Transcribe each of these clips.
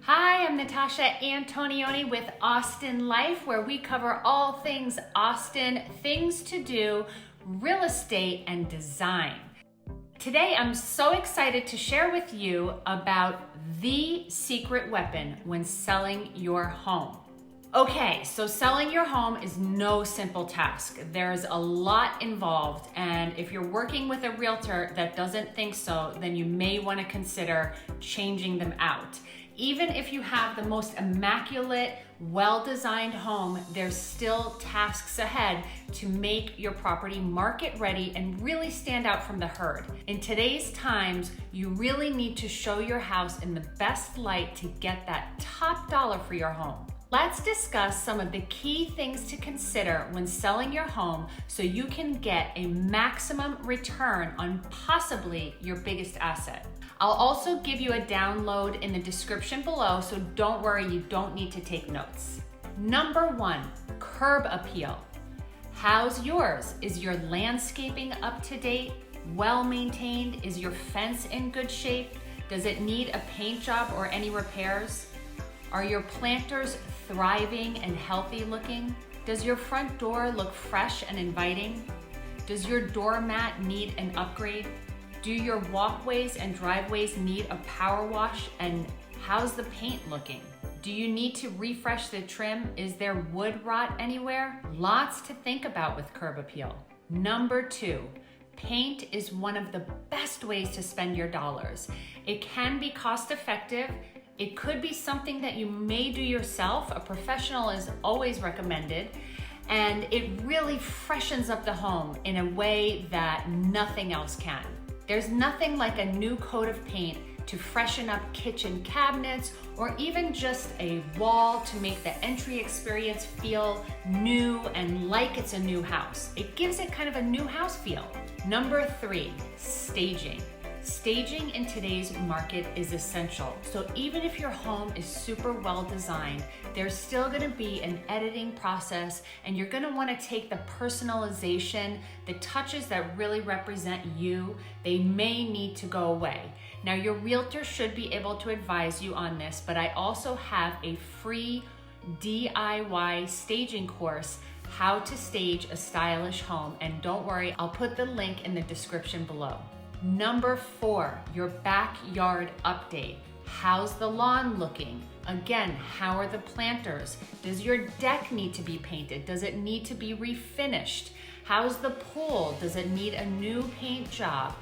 Hi, I'm Natasha Antonioni with Austin Life, where we cover all things Austin, things to do, real estate, and design. Today, I'm so excited to share with you about the secret weapon when selling your home. Okay, so selling your home is no simple task. There's a lot involved, and if you're working with a realtor that doesn't think so, then you may want to consider changing them out. Even if you have the most immaculate, well-designed home, there's still tasks ahead to make your property market ready and really stand out from the herd. In today's times, you really need to show your house in the best light to get that top dollar for your home. Let's discuss some of the key things to consider when selling your home so you can get a maximum return on possibly your biggest asset. I'll also give you a download in the description below, so don't worry, you don't need to take notes. Number 1, curb appeal. How's yours? Is your landscaping up to date? Well maintained? Is your fence in good shape? Does it need a paint job or any repairs? Are your planters thriving and healthy looking? Does your front door look fresh and inviting? Does your doormat need an upgrade? Do your walkways and driveways need a power wash, and how's the paint looking? Do you need to refresh the trim? Is there wood rot anywhere? Lots to think about with curb appeal. Number 2, paint is one of the best ways to spend your dollars. It can be cost effective. It could be something that you may do yourself. A professional is always recommended. And it really freshens up the home in a way that nothing else can. There's nothing like a new coat of paint to freshen up kitchen cabinets or even just a wall to make the entry experience feel new and like it's a new house. It gives it kind of a new house feel. Number 3, staging. Staging in today's market is essential. So even if your home is super well designed, there's still gonna be an editing process, and you're gonna wanna take the personalization, the touches that really represent you, they may need to go away. Now, your realtor should be able to advise you on this, but I also have a free DIY staging course, how to stage a stylish home, and don't worry, I'll put the link in the description below. Number 4, your backyard update. How's the lawn looking? Again, how are the planters? Does your deck need to be painted? Does it need to be refinished? How's the pool? Does it need a new paint job?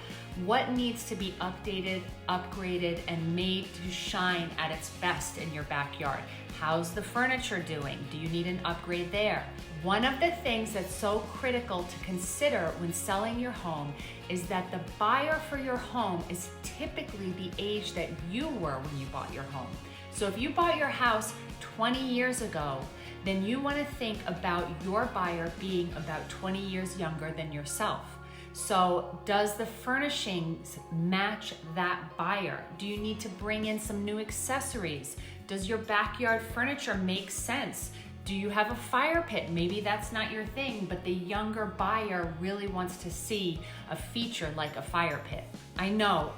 What needs to be updated, upgraded, and made to shine at its best in your backyard? How's the furniture doing? Do you need an upgrade there? One of the things that's so critical to consider when selling your home is that the buyer for your home is typically the age that you were when you bought your home. So if you bought your house 20 years ago, then you want to think about your buyer being about 20 years younger than yourself. So does the furnishings match that buyer? Do you need to bring in some new accessories? Does your backyard furniture make sense? Do you have a fire pit? Maybe that's not your thing, but the younger buyer really wants to see a feature like a fire pit. I know,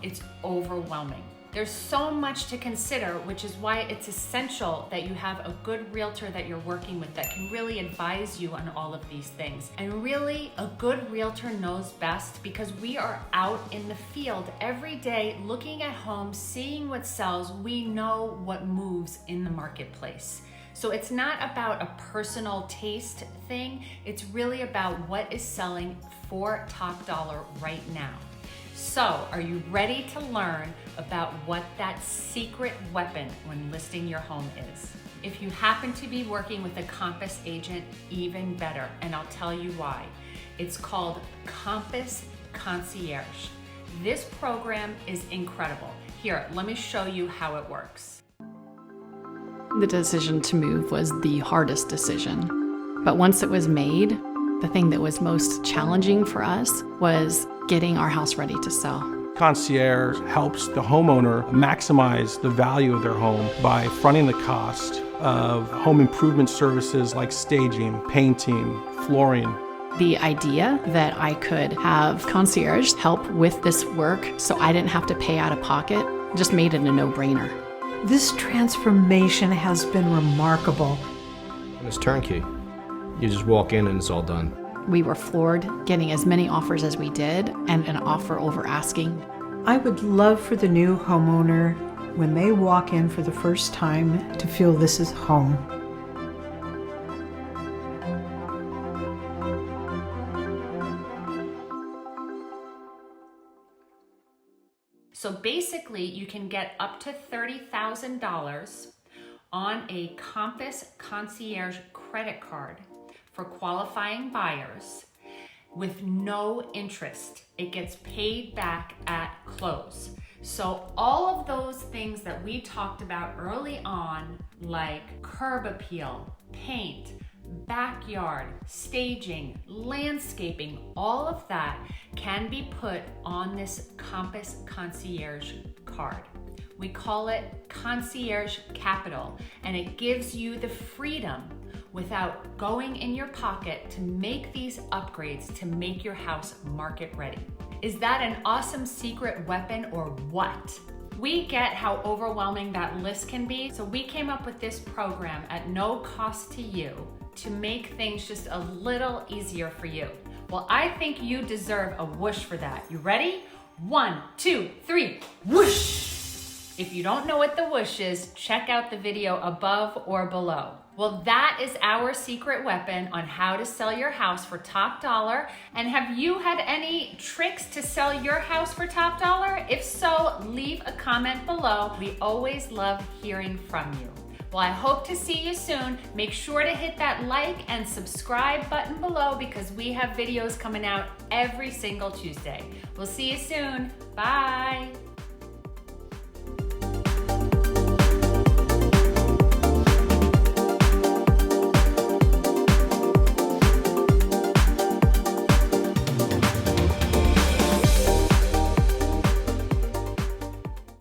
it's overwhelming. There's so much to consider, which is why it's essential that you have a good realtor that you're working with that can really advise you on all of these things. And really, a good realtor knows best, because we are out in the field every day looking at homes, seeing what sells. We know what moves in the marketplace. So it's not about a personal taste thing. It's really about what is selling for top dollar right now. So are you ready to learn about what that secret weapon when listing your home is? If you happen to be working with a Compass agent, even better, and I'll tell you why. It's called Compass Concierge. This program is incredible. Here, let me show you how it works. The decision to move was the hardest decision. But once it was made, the thing that was most challenging for us was getting our house ready to sell. Concierge helps the homeowner maximize the value of their home by fronting the cost of home improvement services like staging, painting, flooring. The idea that I could have concierge help with this work so I didn't have to pay out of pocket just made it a no-brainer. This transformation has been remarkable. And it's turnkey. You just walk in and it's all done. We were floored getting as many offers as we did and an offer over asking. I would love for the new homeowner, when they walk in for the first time, to feel this is home. So basically, you can get up to $30,000 on a Compass Concierge credit card for qualifying buyers with no interest. It gets paid back at close. So all of those things that we talked about early on, like curb appeal, paint, backyard, staging, landscaping, all of that can be put on this Compass Concierge card. We call it Concierge Capital, and it gives you the freedom without going in your pocket to make these upgrades to make your house market ready. Is that an awesome secret weapon or what? We get how overwhelming that list can be, so we came up with this program at no cost to you to make things just a little easier for you. Well, I think you deserve a whoosh for that. You ready? 1, 2, 3, whoosh! If you don't know what the whoosh is, check out the video above or below. Well, that is our secret weapon on how to sell your house for top dollar. And have you had any tricks to sell your house for top dollar? If so, leave a comment below. We always love hearing from you. Well, I hope to see you soon. Make sure to hit that like and subscribe button below because we have videos coming out every single Tuesday. We'll see you soon. Bye.